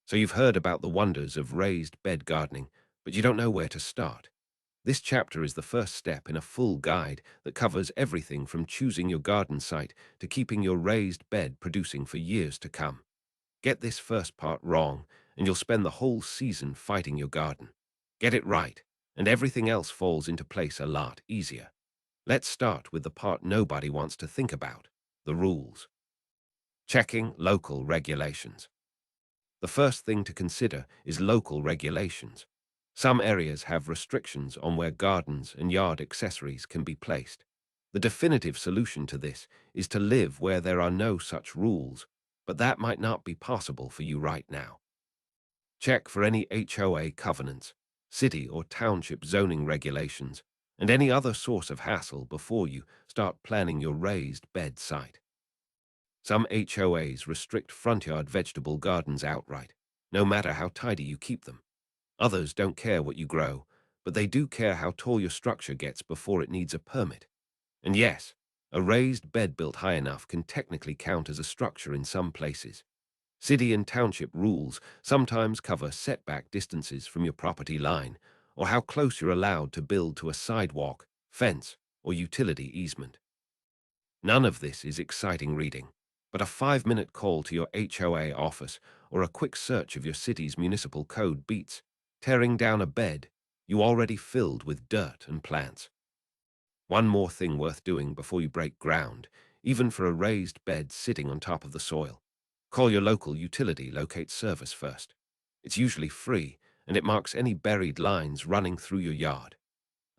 So you've heard about the wonders of raised bed gardening, but you don't know where to start. This chapter is the first step in a full guide that covers everything from choosing your garden site to keeping your raised bed producing for years to come. Get this first part wrong, and you'll spend the whole season fighting your garden. Get it right, and everything else falls into place a lot easier. Let's start with the part nobody wants to think about, the rules. Checking local regulations. The first thing to consider is local regulations. Some areas have restrictions on where gardens and yard accessories can be placed. The definitive solution to this is to live where there are no such rules, but that might not be possible for you right now. Check for any HOA covenants, city or township zoning regulations, and any other source of hassle before you start planning your raised bed site. Some HOAs restrict front yard vegetable gardens outright, no matter how tidy you keep them. Others don't care what you grow, but they do care how tall your structure gets before it needs a permit. And yes, a raised bed built high enough can technically count as a structure in some places. City and township rules sometimes cover setback distances from your property line, or how close you're allowed to build to a sidewalk, fence, or utility easement. None of this is exciting reading, but a 5-minute call to your HOA office or a quick search of your city's municipal code beats tearing down a bed you already filled with dirt and plants. One more thing worth doing before you break ground, even for a raised bed sitting on top of the soil. Call your local utility locate service first. It's usually free, and it marks any buried lines running through your yard.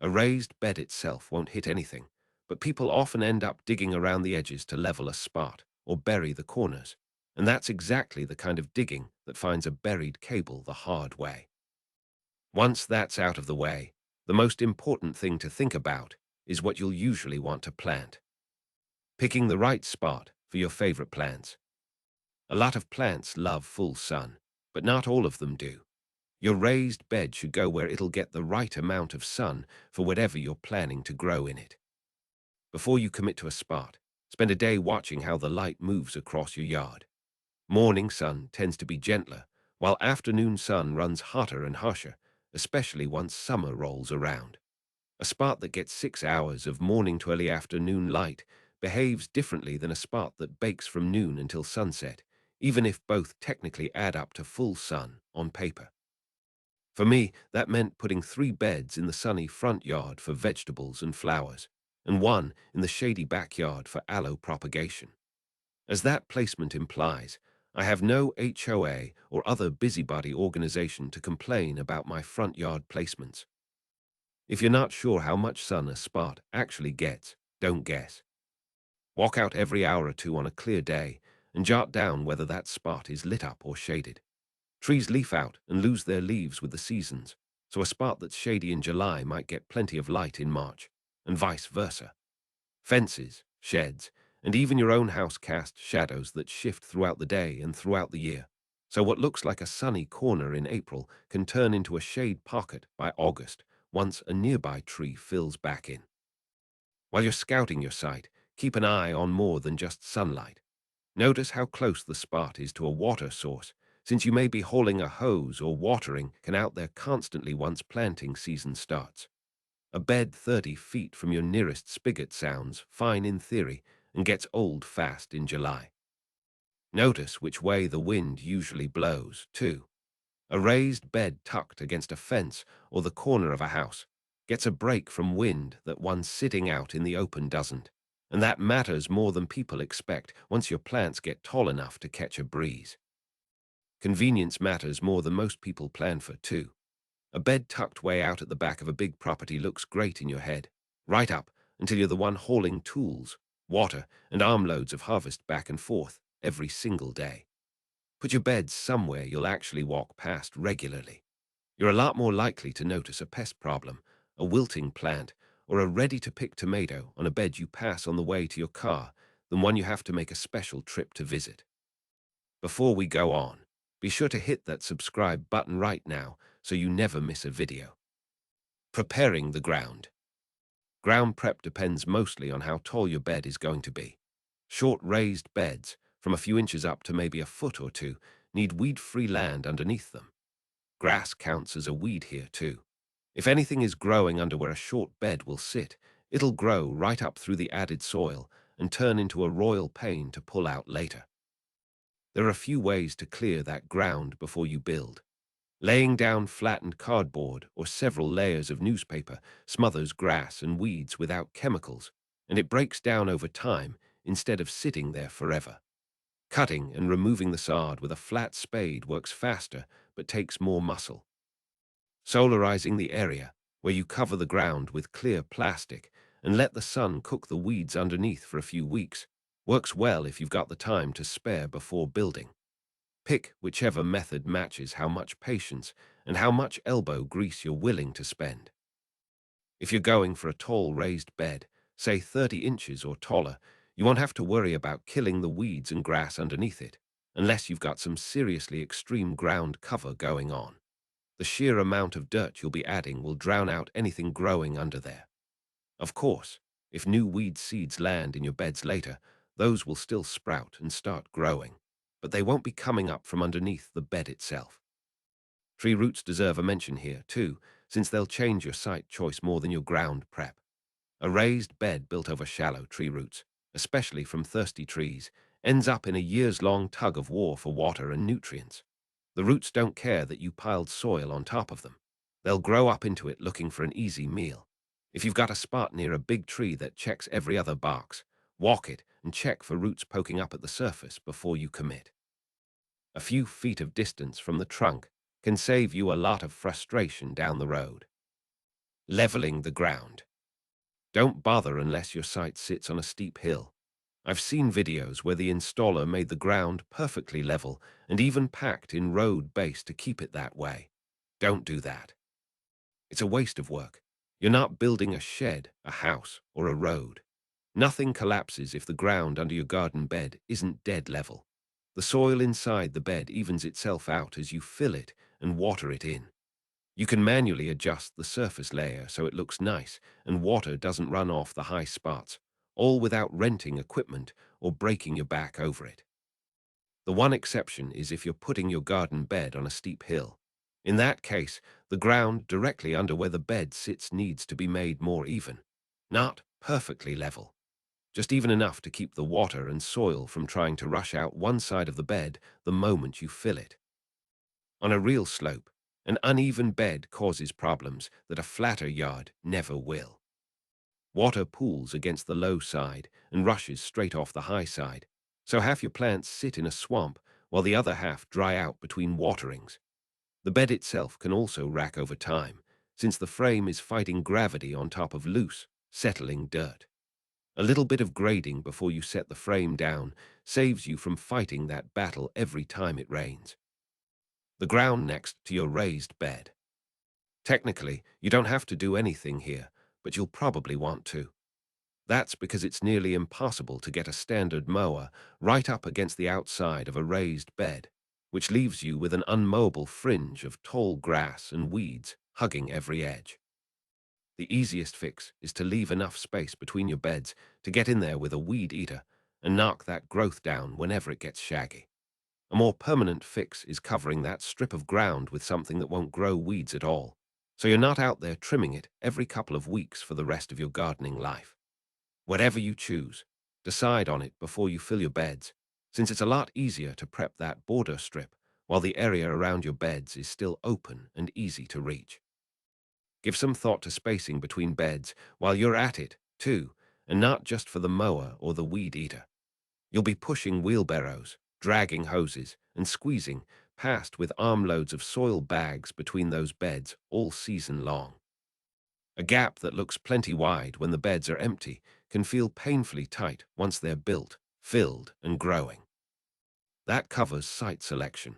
A raised bed itself won't hit anything, but people often end up digging around the edges to level a spot or bury the corners, and that's exactly the kind of digging that finds a buried cable the hard way. Once that's out of the way, the most important thing to think about is what you'll usually want to plant. Picking the right spot for your favorite plants. A lot of plants love full sun, but not all of them do. Your raised bed should go where it'll get the right amount of sun for whatever you're planning to grow in it. Before you commit to a spot, spend a day watching how the light moves across your yard. Morning sun tends to be gentler, while afternoon sun runs hotter and harsher, especially once summer rolls around. A spot that gets 6 hours of morning to early afternoon light behaves differently than a spot that bakes from noon until sunset, even if both technically add up to full sun on paper. For me, that meant putting 3 beds in the sunny front yard for vegetables and flowers, and 1 in the shady backyard for aloe propagation. As that placement implies, I have no HOA or other busybody organization to complain about my front yard placements. If you're not sure how much sun a spot actually gets, don't guess. Walk out every hour or two on a clear day and jot down whether that spot is lit up or shaded. Trees leaf out and lose their leaves with the seasons, so a spot that's shady in July might get plenty of light in March, and vice versa. Fences, sheds, and even your own house cast shadows that shift throughout the day and throughout the year. So what looks like a sunny corner in April can turn into a shade pocket by August once a nearby tree fills back in. While you're scouting your site, keep an eye on more than just sunlight. Notice how close the spot is to a water source, since you may be hauling a hose or watering can out there constantly once planting season starts. A bed 30 feet from your nearest spigot sounds fine in theory and gets old fast in July. Notice which way the wind usually blows, too. A raised bed tucked against a fence or the corner of a house gets a break from wind that one sitting out in the open doesn't, and that matters more than people expect once your plants get tall enough to catch a breeze. Convenience matters more than most people plan for, too. A bed tucked way out at the back of a big property looks great in your head, right up until you're the one hauling tools, water, and armloads of harvest back and forth every single day. Put your beds somewhere you'll actually walk past regularly. You're a lot more likely to notice a pest problem, a wilting plant, or a ready-to-pick tomato on a bed you pass on the way to your car than one you have to make a special trip to visit. Before we go on, be sure to hit that subscribe button right now so you never miss a video. Preparing the ground. Ground prep depends mostly on how tall your bed is going to be. Short raised beds, from a few inches up to maybe a foot or two, need weed-free land underneath them. Grass counts as a weed here too. If anything is growing under where a short bed will sit, it'll grow right up through the added soil and turn into a royal pain to pull out later. There are a few ways to clear that ground before you build. Laying down flattened cardboard or several layers of newspaper smothers grass and weeds without chemicals, and it breaks down over time instead of sitting there forever. Cutting and removing the sod with a flat spade works faster but takes more muscle. Solarizing the area, where you cover the ground with clear plastic and let the sun cook the weeds underneath for a few weeks, works well if you've got the time to spare before building. Pick whichever method matches how much patience and how much elbow grease you're willing to spend. If you're going for a tall raised bed, say 30 inches or taller, you won't have to worry about killing the weeds and grass underneath it, unless you've got some seriously extreme ground cover going on. The sheer amount of dirt you'll be adding will drown out anything growing under there. Of course, if new weed seeds land in your beds later, those will still sprout and start growing, but they won't be coming up from underneath the bed itself. Tree roots deserve a mention here, too, since they'll change your site choice more than your ground prep. A raised bed built over shallow tree roots, especially from thirsty trees, ends up in a years-long tug of war for water and nutrients. The roots don't care that you piled soil on top of them. They'll grow up into it looking for an easy meal. If you've got a spot near a big tree that checks every other box, walk it and check for roots poking up at the surface before you commit. A few feet of distance from the trunk can save you a lot of frustration down the road. Leveling the ground. Don't bother unless your site sits on a steep hill. I've seen videos where the installer made the ground perfectly level and even packed in road base to keep it that way. Don't do that. It's a waste of work. You're not building a shed, a house, or a road. Nothing collapses if the ground under your garden bed isn't dead level. The soil inside the bed evens itself out as you fill it and water it in. You can manually adjust the surface layer so it looks nice and water doesn't run off the high spots, all without renting equipment or breaking your back over it. The one exception is if you're putting your garden bed on a steep hill. In that case, the ground directly under where the bed sits needs to be made more even. Not perfectly level, just even enough to keep the water and soil from trying to rush out one side of the bed the moment you fill it. On a real slope, an uneven bed causes problems that a flatter yard never will. Water pools against the low side and rushes straight off the high side, so half your plants sit in a swamp while the other half dry out between waterings. The bed itself can also rack over time, since the frame is fighting gravity on top of loose, settling dirt. A little bit of grading before you set the frame down saves you from fighting that battle every time it rains. The ground next to your raised bed. Technically, you don't have to do anything here, but you'll probably want to. That's because it's nearly impossible to get a standard mower right up against the outside of a raised bed, which leaves you with an unmowable fringe of tall grass and weeds hugging every edge. The easiest fix is to leave enough space between your beds to get in there with a weed eater and knock that growth down whenever it gets shaggy. A more permanent fix is covering that strip of ground with something that won't grow weeds at all, so you're not out there trimming it every couple of weeks for the rest of your gardening life. Whatever you choose, decide on it before you fill your beds, since it's a lot easier to prep that border strip while the area around your beds is still open and easy to reach. Give some thought to spacing between beds while you're at it, too, and not just for the mower or the weed eater. You'll be pushing wheelbarrows, dragging hoses, and squeezing past with armloads of soil bags between those beds all season long. A gap that looks plenty wide when the beds are empty can feel painfully tight once they're built, filled, and growing. That covers site selection.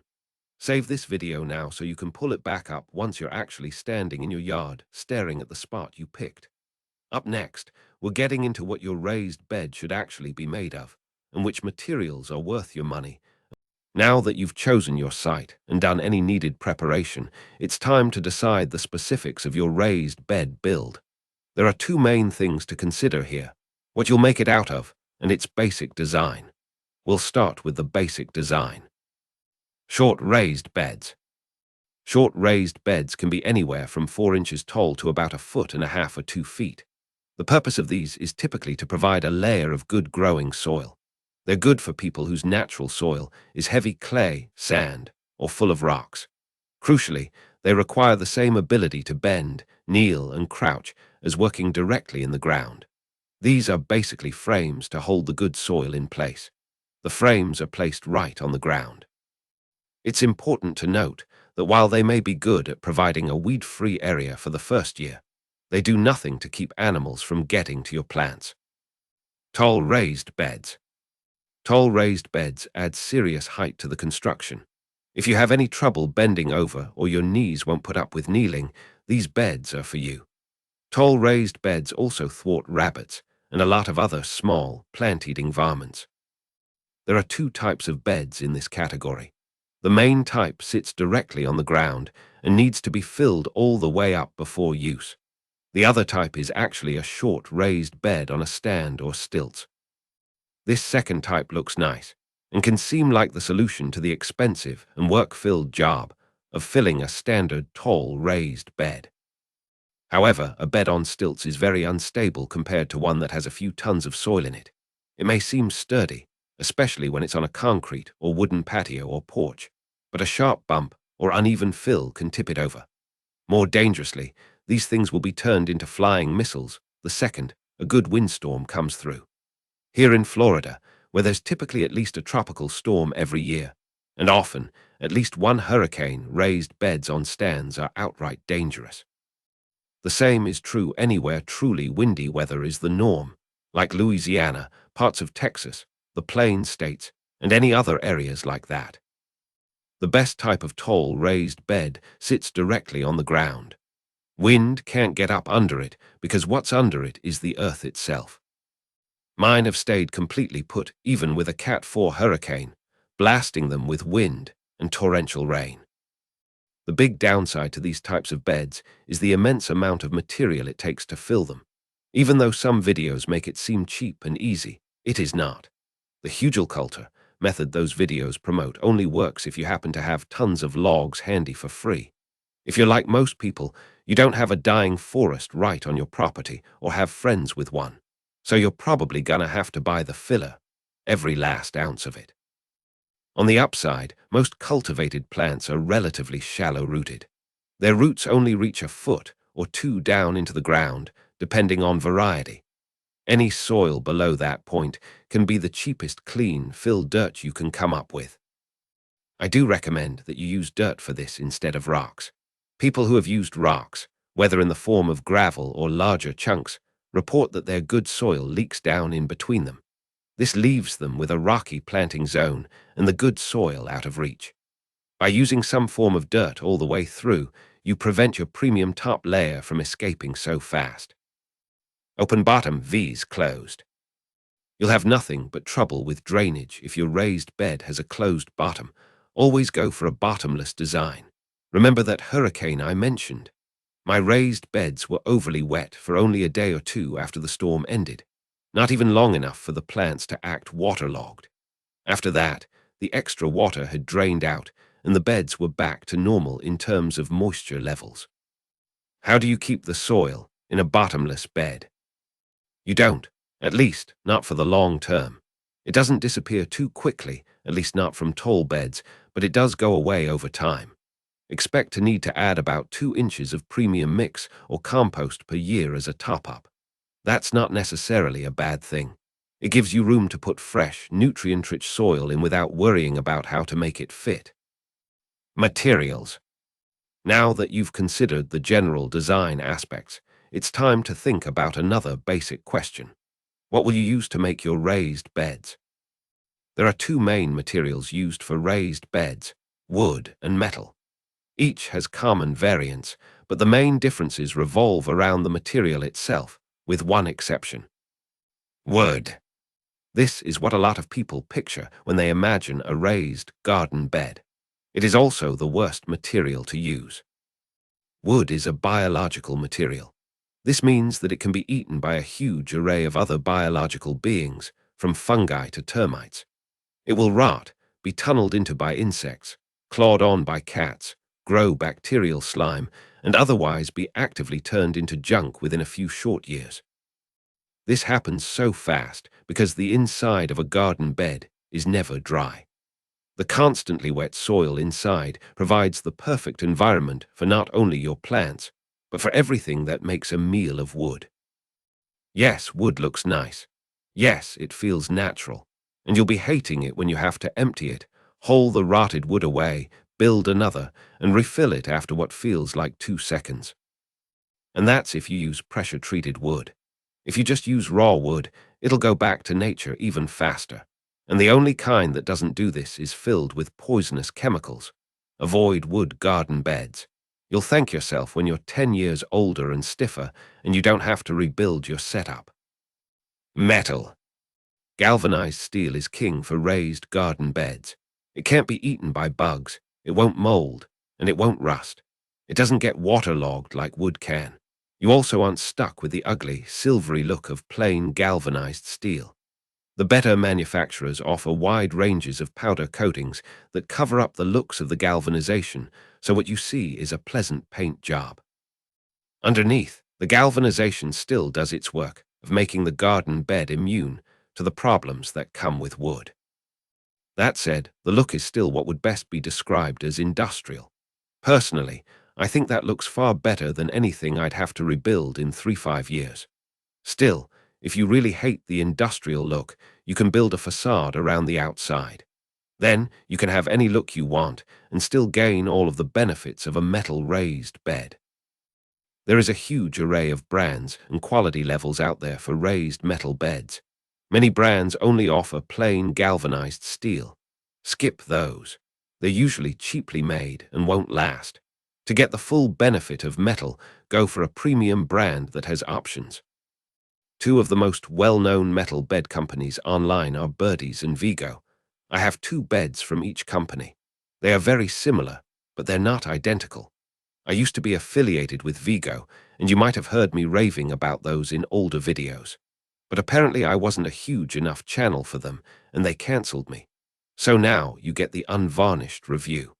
Save this video now so you can pull it back up once you're actually standing in your yard, staring at the spot you picked. Up next, we're getting into what your raised bed should actually be made of, and which materials are worth your money. Now that you've chosen your site and done any needed preparation, it's time to decide the specifics of your raised bed build. There are two main things to consider here: what you'll make it out of and its basic design. We'll start with the basic design. Short raised beds. Short raised beds can be anywhere from 4 inches tall to about 1.5 feet or 2 feet. The purpose of these is typically to provide a layer of good growing soil. They're good for people whose natural soil is heavy clay, sand, or full of rocks. Crucially, they require the same ability to bend, kneel, and crouch as working directly in the ground. These are basically frames to hold the good soil in place. The frames are placed right on the ground. It's important to note that while they may be good at providing a weed-free area for the first year, they do nothing to keep animals from getting to your plants. Tall raised beds. Tall raised beds add serious height to the construction. If you have any trouble bending over or your knees won't put up with kneeling, these beds are for you. Tall raised beds also thwart rabbits and a lot of other small, plant-eating varmints. There are 2 types of beds in this category. The main type sits directly on the ground and needs to be filled all the way up before use. The other type is actually a short raised bed on a stand or stilts. This second type looks nice and can seem like the solution to the expensive and work-filled job of filling a standard tall raised bed. However, a bed on stilts is very unstable compared to one that has a few tons of soil in it. It may seem sturdy, especially when it's on a concrete or wooden patio or porch, but a sharp bump or uneven fill can tip it over. More dangerously, these things will be turned into flying missiles the second a good windstorm comes through. Here in Florida, where there's typically at least a tropical storm every year, and often at least one hurricane, raised beds on stands are outright dangerous. The same is true anywhere truly windy weather is the norm, like Louisiana, parts of Texas, the Plains states, and any other areas like that. The best type of tall raised bed sits directly on the ground. Wind can't get up under it because what's under it is the earth itself. Mine have stayed completely put even with a Cat 4 hurricane, blasting them with wind and torrential rain. The big downside to these types of beds is the immense amount of material it takes to fill them. Even though some videos make it seem cheap and easy, it is not. The hugelkultur method those videos promote only works if you happen to have tons of logs handy for free. If you're like most people, you don't have a dying forest right on your property or have friends with one. So you're probably gonna have to buy the filler, every last ounce of it. On the upside, most cultivated plants are relatively shallow-rooted. Their roots only reach 1 or 2 feet down into the ground, depending on variety. Any soil below that point can be the cheapest clean, fill dirt you can come up with. I do recommend that you use dirt for this instead of rocks. People who have used rocks, whether in the form of gravel or larger chunks, report that their good soil leaks down in between them. This leaves them with a rocky planting zone and the good soil out of reach. By using some form of dirt all the way through, you prevent your premium top layer from escaping so fast. Open bottom V's closed. You'll have nothing but trouble with drainage if your raised bed has a closed bottom. Always go for a bottomless design. Remember that hurricane I mentioned? My raised beds were overly wet for only a day or 2 after the storm ended, not even long enough for the plants to act waterlogged. After that, the extra water had drained out and the beds were back to normal in terms of moisture levels. How do you keep the soil in a bottomless bed? You don't, at least not for the long term. It doesn't disappear too quickly, at least not from tall beds, but it does go away over time. Expect to need to add about 2 inches of premium mix or compost per year as a top-up. That's not necessarily a bad thing. It gives you room to put fresh, nutrient-rich soil in without worrying about how to make it fit. Materials. Now that you've considered the general design aspects, it's time to think about another basic question. What will you use to make your raised beds? There are 2 main materials used for raised beds, wood and metal. Each has common variants, but the main differences revolve around the material itself, with one exception. Wood. This is what a lot of people picture when they imagine a raised garden bed. It is also the worst material to use. Wood is a biological material. This means that it can be eaten by a huge array of other biological beings, from fungi to termites. It will rot, be tunneled into by insects, clawed on by cats, grow bacterial slime, and otherwise be actively turned into junk within a few short years. This happens so fast because the inside of a garden bed is never dry. The constantly wet soil inside provides the perfect environment for not only your plants, but for everything that makes a meal of wood. Yes, wood looks nice. Yes, it feels natural. And you'll be hating it when you have to empty it, haul the rotted wood away, build another, and refill it after what feels like 2 seconds. And that's if you use pressure-treated wood. If you just use raw wood, it'll go back to nature even faster. And the only kind that doesn't do this is filled with poisonous chemicals. Avoid wood garden beds. You'll thank yourself when you're 10 years older and stiffer and you don't have to rebuild your setup. Metal. Galvanized steel is king for raised garden beds. It can't be eaten by bugs, it won't mold, and it won't rust. It doesn't get waterlogged like wood can. You also aren't stuck with the ugly, silvery look of plain galvanized steel. The better manufacturers offer wide ranges of powder coatings that cover up the looks of the galvanization, so what you see is a pleasant paint job. Underneath, the galvanization still does its work of making the garden bed immune to the problems that come with wood. That said, the look is still what would best be described as industrial. Personally, I think that looks far better than anything I'd have to rebuild in 3-5 years. Still, if you really hate the industrial look, you can build a facade around the outside. Then, you can have any look you want and still gain all of the benefits of a metal raised bed. There is a huge array of brands and quality levels out there for raised metal beds. Many brands only offer plain galvanized steel. Skip those. They're usually cheaply made and won't last. To get the full benefit of metal, go for a premium brand that has options. Two of the most well-known metal bed companies online are Birdies and Vigo. I have 2 beds from each company. They are very similar, but they're not identical. I used to be affiliated with Vigo, and you might have heard me raving about those in older videos. But apparently I wasn't a huge enough channel for them, and they cancelled me. So now you get the unvarnished review.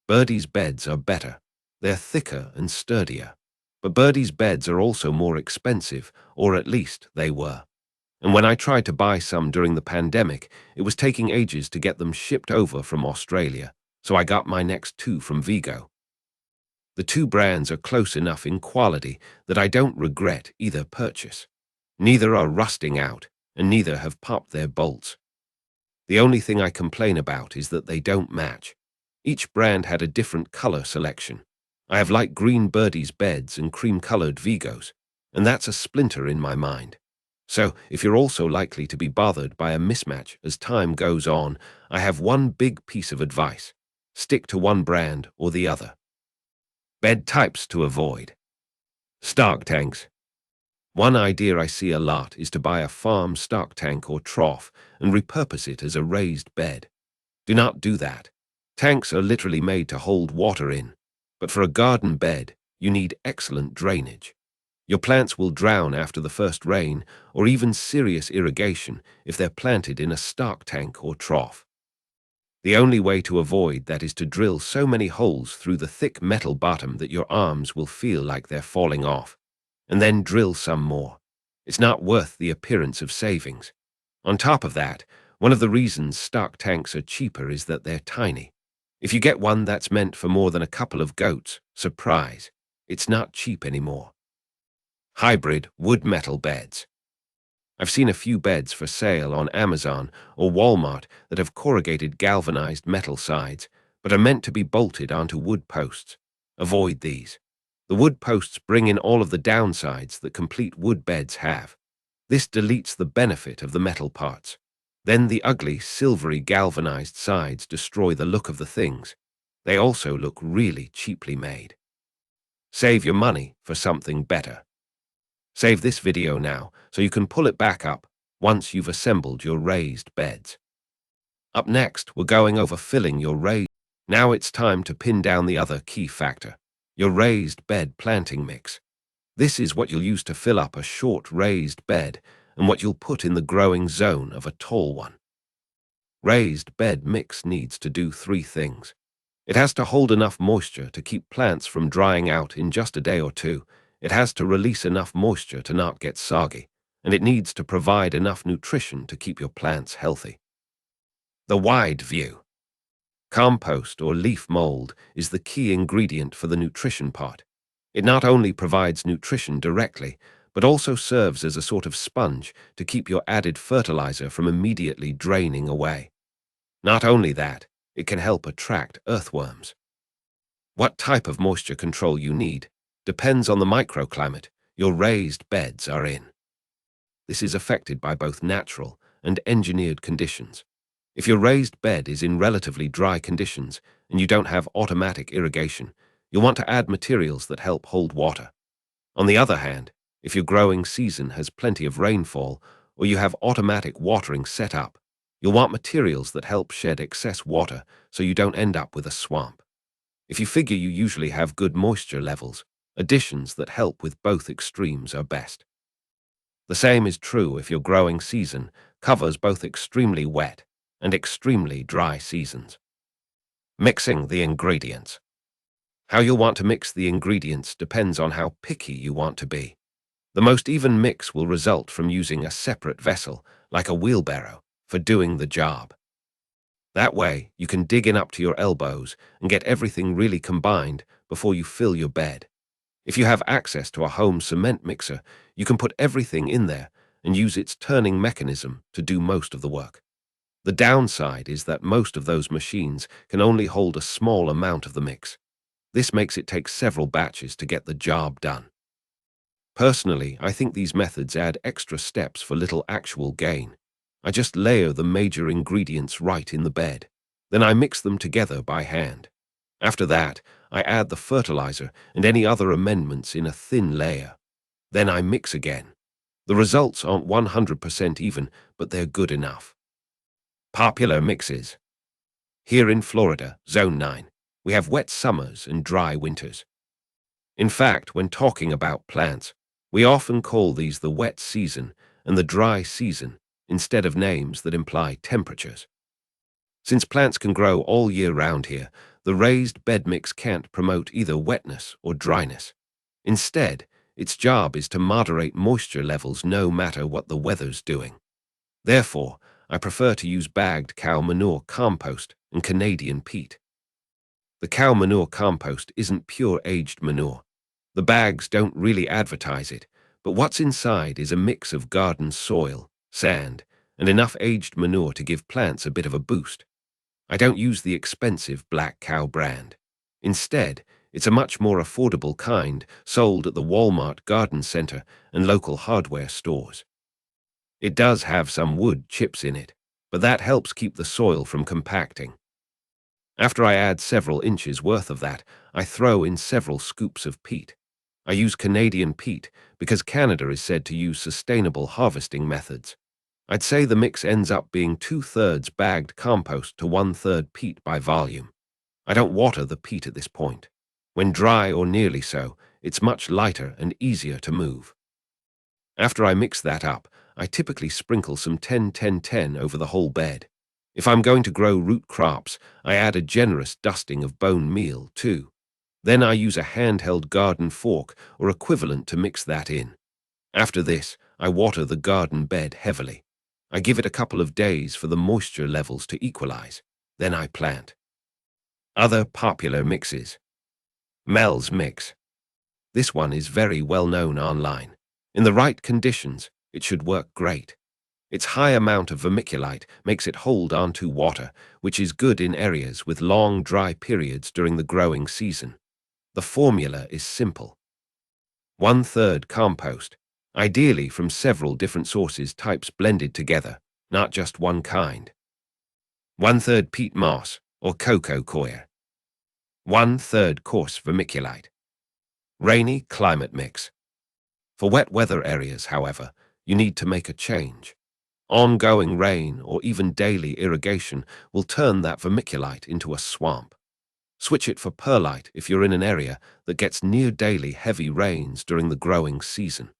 Birdie's beds are better. They're thicker and sturdier. But Birdie's beds are also more expensive, or at least they were. And when I tried to buy some during the pandemic, it was taking ages to get them shipped over from Australia, so I got my next 2 from Vigo. The 2 brands are close enough in quality that I don't regret either purchase. Neither are rusting out, and neither have popped their bolts. The only thing I complain about is that they don't match. Each brand had a different color selection. I have light green Birdie's beds and cream-colored Vigos, and that's a splinter in my mind. So, if you're also likely to be bothered by a mismatch as time goes on, I have one big piece of advice. Stick to one brand or the other. Bed types to avoid. Stark tanks. One idea I see a lot is to buy a farm stock tank or trough and repurpose it as a raised bed. Do not do that. Tanks are literally made to hold water in, but for a garden bed, you need excellent drainage. Your plants will drown after the first rain or even serious irrigation if they're planted in a stock tank or trough. The only way to avoid that is to drill so many holes through the thick metal bottom that your arms will feel like they're falling off, and then drill some more. It's not worth the appearance of savings. On top of that, one of the reasons stock tanks are cheaper is that they're tiny. If you get one that's meant for more than a couple of goats, surprise, it's not cheap anymore. Hybrid wood-metal beds. I've seen a few beds for sale on Amazon or Walmart that have corrugated galvanized metal sides, but are meant to be bolted onto wood posts. Avoid these. The wood posts bring in all of the downsides that complete wood beds have. This deletes the benefit of the metal parts. Then the ugly, silvery galvanized sides destroy the look of the things. They also look really cheaply made. Save your money for something better. Save this video now so you can pull it back up once you've assembled your raised beds. Up next, we're going over filling your raised. Now it's time to pin down the other key factor, your raised bed planting mix. This is what you'll use to fill up a short raised bed and what you'll put in the growing zone of a tall one. Raised bed mix needs to do 3 things. It has to hold enough moisture to keep plants from drying out in just a day or two. It has to release enough moisture to not get soggy, and it needs to provide enough nutrition to keep your plants healthy. The wide view. Compost or leaf mold is the key ingredient for the nutrition part. It not only provides nutrition directly, but also serves as a sort of sponge to keep your added fertilizer from immediately draining away. Not only that, it can help attract earthworms. What type of moisture control you need depends on the microclimate your raised beds are in. This is affected by both natural and engineered conditions. If your raised bed is in relatively dry conditions and you don't have automatic irrigation, you'll want to add materials that help hold water. On the other hand, if your growing season has plenty of rainfall or you have automatic watering set up, you'll want materials that help shed excess water so you don't end up with a swamp. If you figure you usually have good moisture levels, additions that help with both extremes are best. The same is true if your growing season covers both extremely wet and extremely dry seasons. Mixing the ingredients. How you'll want to mix the ingredients depends on how picky you want to be. The most even mix will result from using a separate vessel, like a wheelbarrow, for doing the job. That way, you can dig in up to your elbows and get everything really combined before you fill your bed. If you have access to a home cement mixer, you can put everything in there and use its turning mechanism to do most of the work. The downside is that most of those machines can only hold a small amount of the mix. This makes it take several batches to get the job done. Personally, I think these methods add extra steps for little actual gain. I just layer the major ingredients right in the bed. Then I mix them together by hand. After that, I add the fertilizer and any other amendments in a thin layer. Then I mix again. The results aren't 100% even, but they're good enough. Popular mixes. Here in Florida, Zone 9, we have wet summers and dry winters. In fact, when talking about plants, we often call these the wet season and the dry season instead of names that imply temperatures. Since plants can grow all year round here, the raised bed mix can't promote either wetness or dryness. Instead, its job is to moderate moisture levels no matter what the weather's doing. Therefore, I prefer to use bagged cow manure compost and Canadian peat. The cow manure compost isn't pure aged manure. The bags don't really advertise it, but what's inside is a mix of garden soil, sand, and enough aged manure to give plants a bit of a boost. I don't use the expensive Black Cow brand. Instead, it's a much more affordable kind sold at the Walmart garden center and local hardware stores. It does have some wood chips in it, but that helps keep the soil from compacting. After I add several inches worth of that, I throw in several scoops of peat. I use Canadian peat because Canada is said to use sustainable harvesting methods. I'd say the mix ends up being 2/3 bagged compost to 1/3 peat by volume. I don't water the peat at this point. When dry or nearly so, it's much lighter and easier to move. After I mix that up, I typically sprinkle some 10-10-10 over the whole bed. If I'm going to grow root crops, I add a generous dusting of bone meal, too. Then I use a handheld garden fork or equivalent to mix that in. After this, I water the garden bed heavily. I give it a couple of days for the moisture levels to equalize. Then I plant. Other popular mixes. Mel's Mix. This one is very well known online. In the right conditions, it should work great. Its high amount of vermiculite makes it hold onto water, which is good in areas with long dry periods during the growing season. The formula is simple. 1/3 compost, ideally from several different sources types blended together, not just one kind. 1/3 peat moss or cocoa coir. 1/3 coarse vermiculite. Rainy climate mix. For wet weather areas, however, you need to make a change. Ongoing rain or even daily irrigation will turn that vermiculite into a swamp. Switch it for perlite if you're in an area that gets near daily heavy rains during the growing season.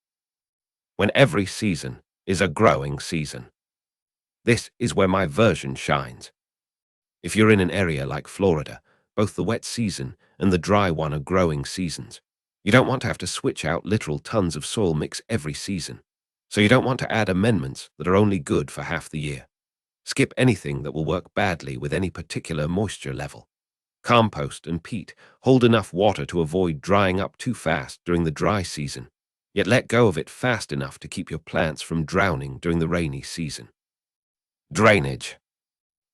When every season is a growing season. This is where my version shines. If you're in an area like Florida, both the wet season and the dry one are growing seasons. You don't want to have to switch out literal tons of soil mix every season. So you don't want to add amendments that are only good for half the year. Skip anything that will work badly with any particular moisture level. Compost and peat hold enough water to avoid drying up too fast during the dry season, yet let go of it fast enough to keep your plants from drowning during the rainy season. Drainage.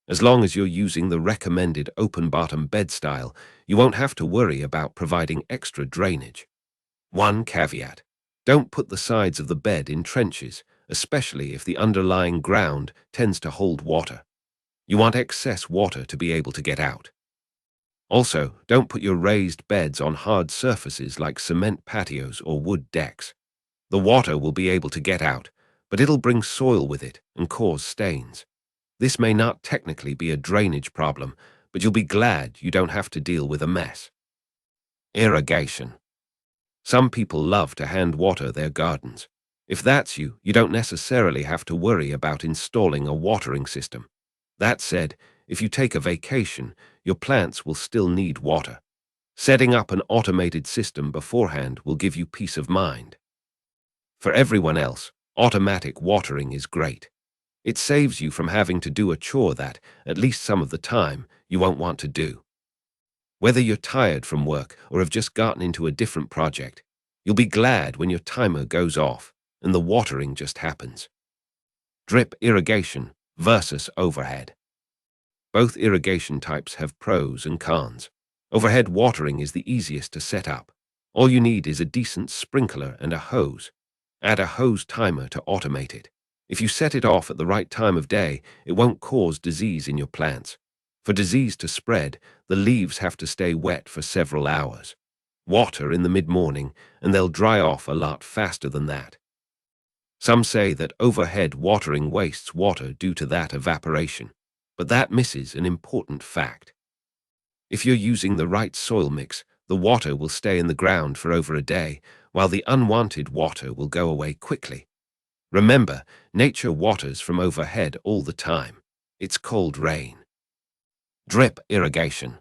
As long as you're using the recommended open-bottom bed style, you won't have to worry about providing extra drainage. One caveat: don't put the sides of the bed in trenches, especially if the underlying ground tends to hold water. You want excess water to be able to get out. Also, don't put your raised beds on hard surfaces like cement patios or wood decks. The water will be able to get out, but it'll bring soil with it and cause stains. This may not technically be a drainage problem, but you'll be glad you don't have to deal with a mess. Irrigation. Some people love to hand water their gardens. If that's you, you don't necessarily have to worry about installing a watering system. That said, if you take a vacation, your plants will still need water. Setting up an automated system beforehand will give you peace of mind. For everyone else, automatic watering is great. It saves you from having to do a chore that, at least some of the time, you won't want to do. Whether you're tired from work or have just gotten into a different project, you'll be glad when your timer goes off and the watering just happens. Drip irrigation versus overhead. Both irrigation types have pros and cons. Overhead watering is the easiest to set up. All you need is a decent sprinkler and a hose. Add a hose timer to automate it. If you set it off at the right time of day, it won't cause disease in your plants. For disease to spread, the leaves have to stay wet for several hours. Water in the mid-morning, and they'll dry off a lot faster than that. Some say that overhead watering wastes water due to that evaporation, but that misses an important fact. If you're using the right soil mix, the water will stay in the ground for over a day, while the unwanted water will go away quickly. Remember, nature waters from overhead all the time. It's called rain. Drip irrigation.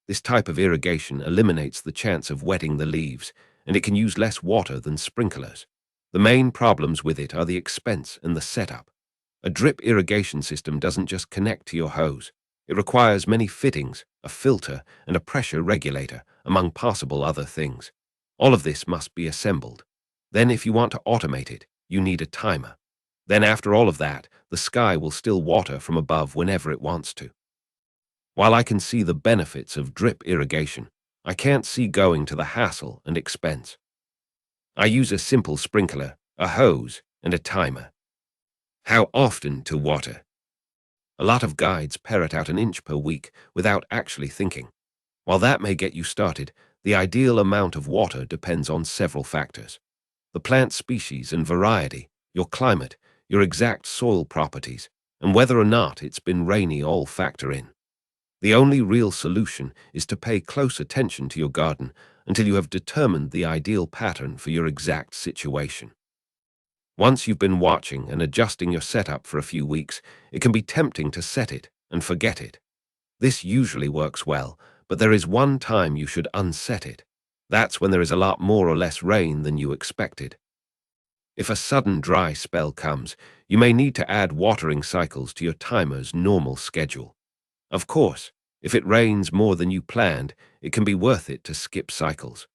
This type of irrigation eliminates the chance of wetting the leaves, and it can use less water than sprinklers. The main problems with it are the expense and the setup. A drip irrigation system doesn't just connect to your hose. It requires many fittings, a filter, and a pressure regulator, among possible other things. All of this must be assembled. Then if you want to automate it, you need a timer. Then after all of that, the sky will still water from above whenever it wants to. While I can see the benefits of drip irrigation, I can't see going to the hassle and expense. I use a simple sprinkler, a hose, and a timer. How often to water? A lot of guides parrot out 1 inch per week without actually thinking. While that may get you started, the ideal amount of water depends on several factors. The plant species and variety, your climate, your exact soil properties, and whether or not it's been rainy all factor in. The only real solution is to pay close attention to your garden until you have determined the ideal pattern for your exact situation. Once you've been watching and adjusting your setup for a few weeks, it can be tempting to set it and forget it. This usually works well, but there is one time you should unset it. That's when there is a lot more or less rain than you expected. If a sudden dry spell comes, you may need to add watering cycles to your timer's normal schedule. Of course, if it rains more than you planned, it can be worth it to skip cycles.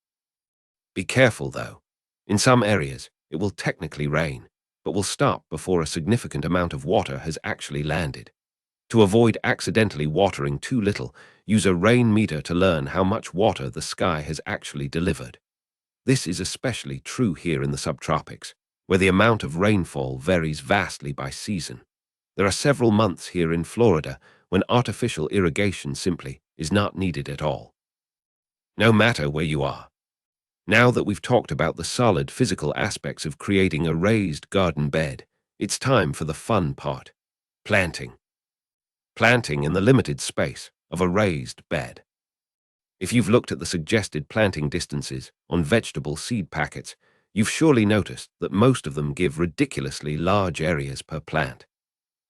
Be careful, though. In some areas, it will technically rain, but will stop before a significant amount of water has actually landed. To avoid accidentally watering too little, use a rain meter to learn how much water the sky has actually delivered. This is especially true here in the subtropics, where the amount of rainfall varies vastly by season. There are several months here in Florida when artificial irrigation simply is not needed at all. No matter where you are. Now that we've talked about the solid physical aspects of creating a raised garden bed, it's time for the fun part: planting. Planting in the limited space of a raised bed. If you've looked at the suggested planting distances on vegetable seed packets, you've surely noticed that most of them give ridiculously large areas per plant.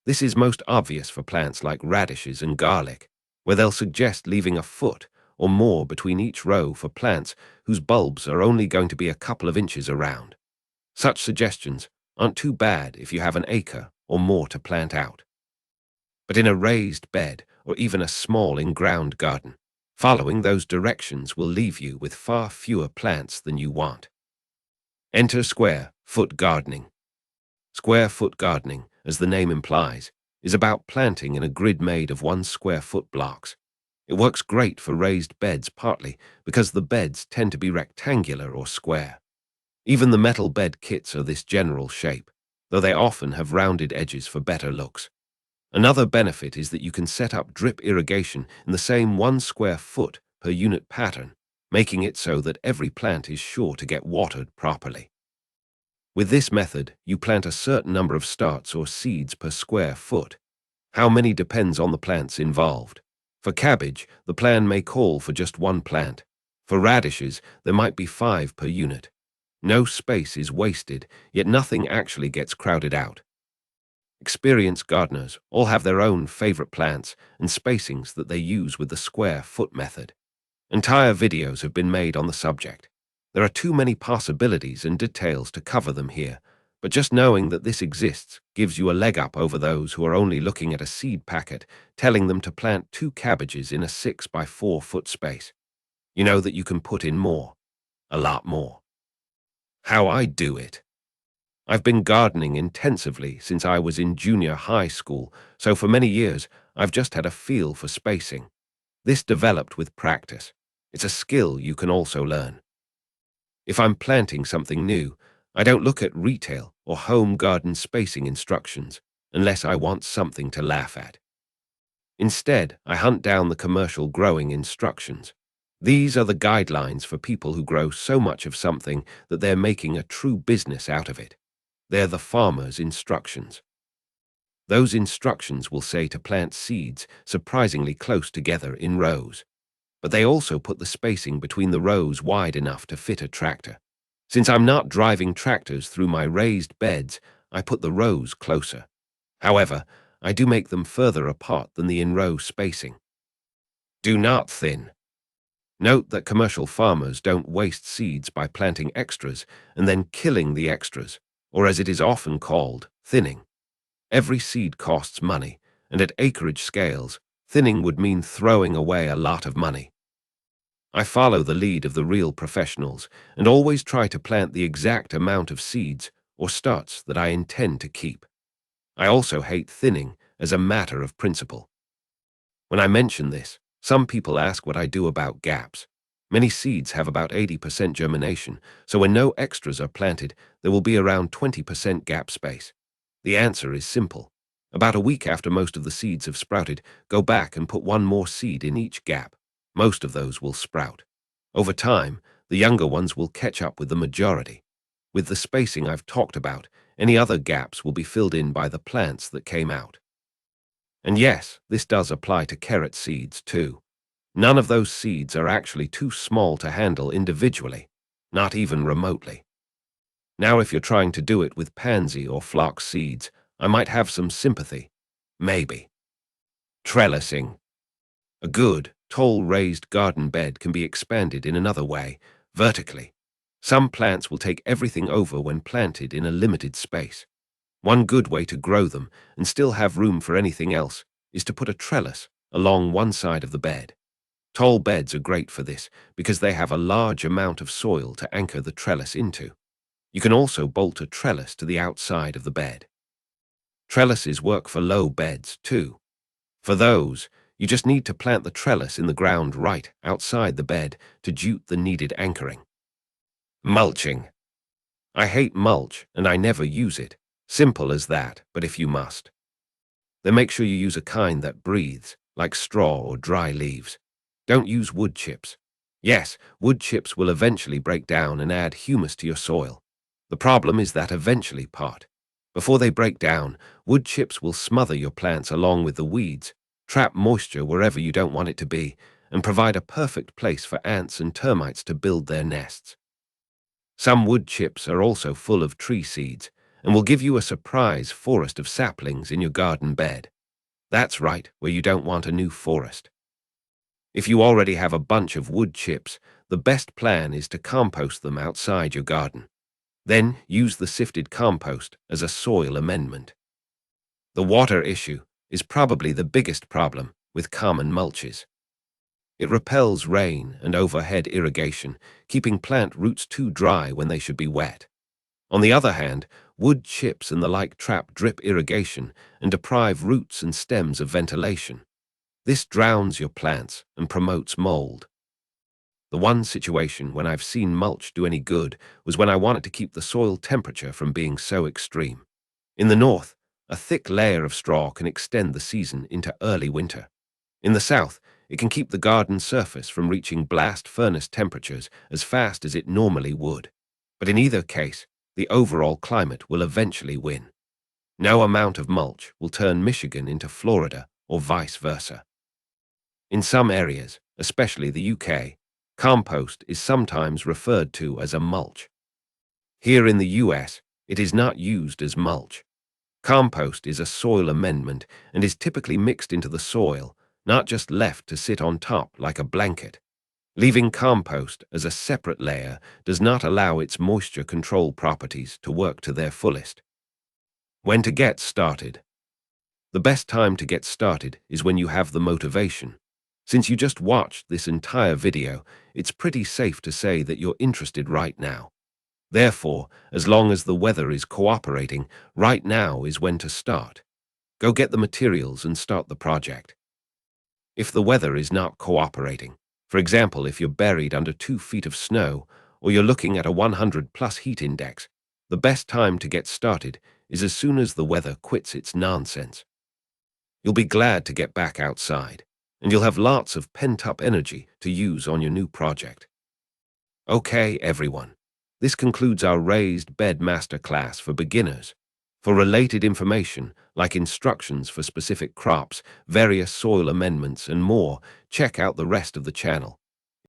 This is most obvious for plants like radishes and garlic. where they'll suggest leaving a foot or more between each row for plants whose bulbs are only going to be a couple of inches around. Such suggestions aren't too bad if you have an acre or more to plant out. But in a raised bed or even a small in-ground garden, following those directions will leave you with far fewer plants than you want. Enter square foot gardening. Square foot gardening, as the name implies, is about planting in a grid made of 1 square foot blocks. It works great for raised beds partly because the beds tend to be rectangular or square. Even the metal bed kits are this general shape, though they often have rounded edges for better looks. Another benefit is that you can set up drip irrigation in the same 1 square foot per unit pattern, making it so that every plant is sure to get watered properly. With this method, you plant a certain number of starts or seeds per square foot. How many depends on the plants involved. For cabbage, the plan may call for just 1 plant. For radishes, there might be 5 per unit. No space is wasted, yet nothing actually gets crowded out. Experienced gardeners all have their own favorite plants and spacings that they use with the square foot method. Entire videos have been made on the subject. There are too many possibilities and details to cover them here, but just knowing that this exists gives you a leg up over those who are only looking at a seed packet telling them to plant 2 cabbages in a 6 by 4 foot space. You know that you can put in more, a lot more. How I do it. I've been gardening intensively since I was in junior high school, so for many years I've just had a feel for spacing. This developed with practice. It's a skill you can also learn. If I'm planting something new, I don't look at retail or home garden spacing instructions unless I want something to laugh at. Instead, I hunt down the commercial growing instructions. These are the guidelines for people who grow so much of something that they're making a true business out of it. They're the farmer's instructions. Those instructions will say to plant seeds surprisingly close together in rows, but they also put the spacing between the rows wide enough to fit a tractor. Since I'm not driving tractors through my raised beds, I put the rows closer. However, I do make them further apart than the in-row spacing. Do not thin. Note that commercial farmers don't waste seeds by planting extras and then killing the extras, or as it is often called, thinning. Every seed costs money, and at acreage scales, thinning would mean throwing away a lot of money. I follow the lead of the real professionals and always try to plant the exact amount of seeds or starts that I intend to keep. I also hate thinning as a matter of principle. When I mention this, some people ask what I do about gaps. Many seeds have about 80% germination, so when no extras are planted, there will be around 20% gap space. The answer is simple. About a week after most of the seeds have sprouted, go back and put 1 more seed in each gap. Most of those will sprout. Over time, the younger ones will catch up with the majority. With the spacing I've talked about, any other gaps will be filled in by the plants that came out. And yes, this does apply to carrot seeds too. None of those seeds are actually too small to handle individually, not even remotely. Now, if you're trying to do it with pansy or phlox seeds, I might have some sympathy. Maybe. Trellising. A good, tall raised garden bed can be expanded in another way, vertically. Some plants will take everything over when planted in a limited space. One good way to grow them and still have room for anything else is to put a trellis along one side of the bed. Tall beds are great for this because they have a large amount of soil to anchor the trellis into. You can also bolt a trellis to the outside of the bed. Trellises work for low beds too. For those, you just need to plant the trellis in the ground right outside the bed to jute the needed anchoring. Mulching. I hate mulch and I never use it. Simple as that, but if you must, then make sure you use a kind that breathes, like straw or dry leaves. Don't use wood chips. Yes, wood chips will eventually break down and add humus to your soil. The problem is that eventually part. Before they break down, wood chips will smother your plants along with the weeds, trap moisture wherever you don't want it to be, and provide a perfect place for ants and termites to build their nests. Some wood chips are also full of tree seeds and will give you a surprise forest of saplings in your garden bed. That's right, where you don't want a new forest. If you already have a bunch of wood chips, the best plan is to compost them outside your garden. Then use the sifted compost as a soil amendment. The water issue is probably the biggest problem with common mulches. It repels rain and overhead irrigation, keeping plant roots too dry when they should be wet. On the other hand, wood chips and the like trap drip irrigation and deprive roots and stems of ventilation. This drowns your plants and promotes mold. The one situation when I've seen mulch do any good was when I wanted to keep the soil temperature from being so extreme. In the north, a thick layer of straw can extend the season into early winter. In the south, it can keep the garden surface from reaching blast furnace temperatures as fast as it normally would. But in either case, the overall climate will eventually win. No amount of mulch will turn Michigan into Florida or vice versa. In some areas, especially the UK, compost is sometimes referred to as a mulch. Here in the US, it is not used as mulch. Compost is a soil amendment and is typically mixed into the soil, not just left to sit on top like a blanket. Leaving compost as a separate layer does not allow its moisture control properties to work to their fullest. When to get started? The best time to get started is when you have the motivation. Since you just watched this entire video, it's pretty safe to say that you're interested right now. Therefore, as long as the weather is cooperating, right now is when to start. Go get the materials and start the project. If the weather is not cooperating, for example, if you're buried under 2 feet of snow, or you're looking at a 100+ heat index, the best time to get started is as soon as the weather quits its nonsense. You'll be glad to get back outside, and you'll have lots of pent-up energy to use on your new project. Okay, everyone. This concludes our raised bed masterclass for beginners. For related information, like instructions for specific crops, various soil amendments, and more, check out the rest of the channel.